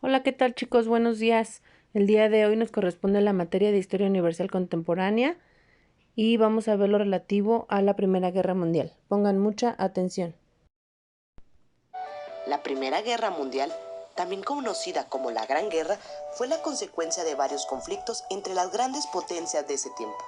Hola, ¿qué tal chicos? Buenos días. El día de hoy nos corresponde la materia de Historia Universal Contemporánea y vamos a ver lo relativo a la Primera Guerra Mundial. Pongan mucha atención. La Primera Guerra Mundial, también conocida como la Gran Guerra, fue la consecuencia de varios conflictos entre las grandes potencias de ese tiempo.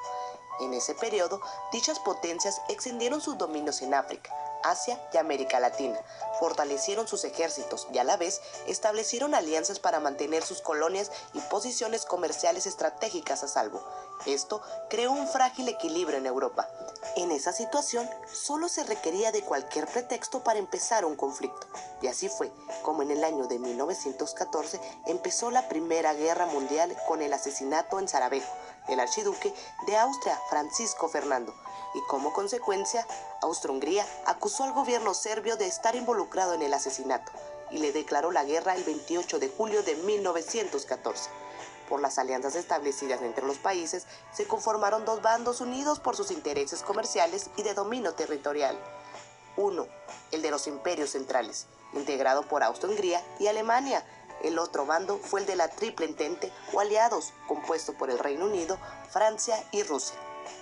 En ese periodo, dichas potencias extendieron sus dominios en África, Asia y América Latina, fortalecieron sus ejércitos y a la vez establecieron alianzas para mantener sus colonias y posiciones comerciales estratégicas a salvo. Esto creó un frágil equilibrio en Europa. En esa situación, solo se requería de cualquier pretexto para empezar un conflicto. Y así fue como en el año de 1914 empezó la Primera Guerra Mundial con el asesinato en Sarajevo del archiduque de Austria, Francisco Fernando, y como consecuencia, Austria-Hungría acusó al gobierno serbio de estar involucrado en el asesinato y le declaró la guerra el 28 de julio de 1914. Por las alianzas establecidas entre los países, se conformaron dos bandos unidos por sus intereses comerciales y de dominio territorial. Uno, el de los imperios centrales, integrado por Austria-Hungría y Alemania. El otro bando fue el de la Triple Entente o aliados, compuesto por el Reino Unido, Francia y Rusia,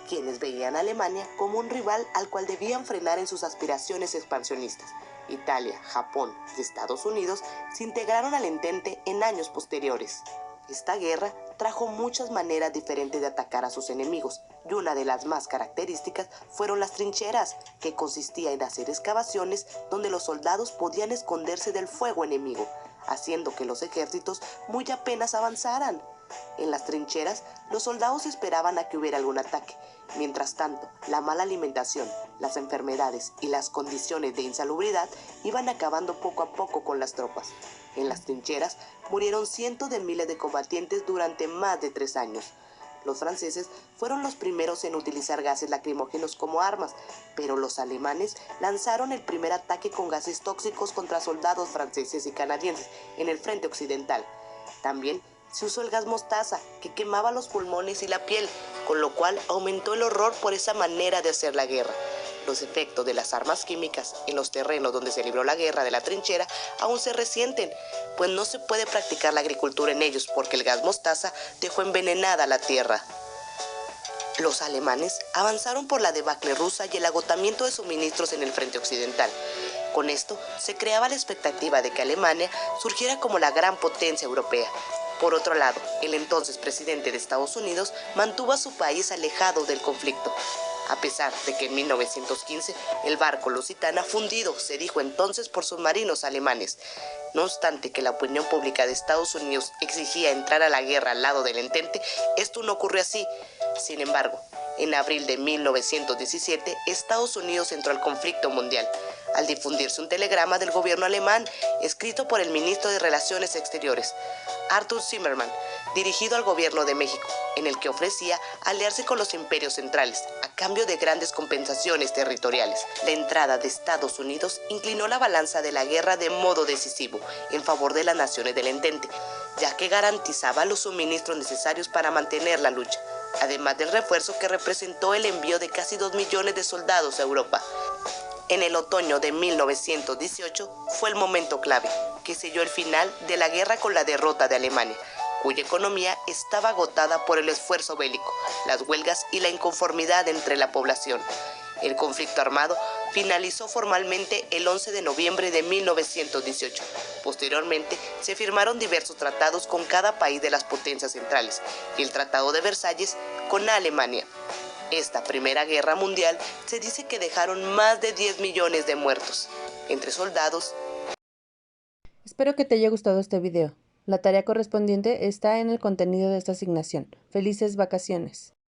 quienes veían a Alemania como un rival al cual debían frenar en sus aspiraciones expansionistas. Italia, Japón y Estados Unidos se integraron al Entente en años posteriores. Esta guerra trajo muchas maneras diferentes de atacar a sus enemigos, y una de las más características fueron las trincheras, que consistía en hacer excavaciones donde los soldados podían esconderse del fuego enemigo, haciendo que los ejércitos muy apenas avanzaran. En las trincheras, los soldados esperaban a que hubiera algún ataque. Mientras tanto, la mala alimentación, las enfermedades y las condiciones de insalubridad iban acabando poco a poco con las tropas. En las trincheras murieron cientos de miles de combatientes durante más de 3 años. Los franceses fueron los primeros en utilizar gases lacrimógenos como armas, pero los alemanes lanzaron el primer ataque con gases tóxicos contra soldados franceses y canadienses en el frente occidental. También se usó el gas mostaza, que quemaba los pulmones y la piel, con lo cual aumentó el horror por esa manera de hacer la guerra. Los efectos de las armas químicas en los terrenos donde se libró la guerra de la trinchera aún se resienten, pues no se puede practicar la agricultura en ellos porque el gas mostaza dejó envenenada la tierra. Los alemanes avanzaron por la debacle rusa y el agotamiento de suministros en el frente occidental. Con esto se creaba la expectativa de que Alemania surgiera como la gran potencia europea. Por otro lado, el entonces presidente de Estados Unidos mantuvo a su país alejado del conflicto. A pesar de que en 1915 el barco Lusitania fundido se dijo entonces por submarinos alemanes. No obstante que la opinión pública de Estados Unidos exigía entrar a la guerra al lado del Entente, esto no ocurrió así. Sin embargo, en abril de 1917, Estados Unidos entró al conflicto mundial, al difundirse un telegrama del gobierno alemán escrito por el ministro de Relaciones Exteriores, Arthur Zimmermann, dirigido al gobierno de México, en el que ofrecía aliarse con los imperios centrales a cambio de grandes compensaciones territoriales. La entrada de Estados Unidos inclinó la balanza de la guerra de modo decisivo en favor de las naciones del Entente, ya que garantizaba los suministros necesarios para mantener la lucha, además del refuerzo que representó el envío de casi 2 millones de soldados a Europa. En el otoño de 1918 fue el momento clave, que selló el final de la guerra con la derrota de Alemania, cuya economía estaba agotada por el esfuerzo bélico, las huelgas y la inconformidad entre la población. El conflicto armado finalizó formalmente el 11 de noviembre de 1918. Posteriormente, se firmaron diversos tratados con cada país de las potencias centrales y el Tratado de Versalles con Alemania. Esta Primera Guerra Mundial se dice que dejaron más de 10 millones de muertos, entre soldados. Espero que te haya gustado este video. La tarea correspondiente está en el contenido de esta asignación. ¡Felices vacaciones!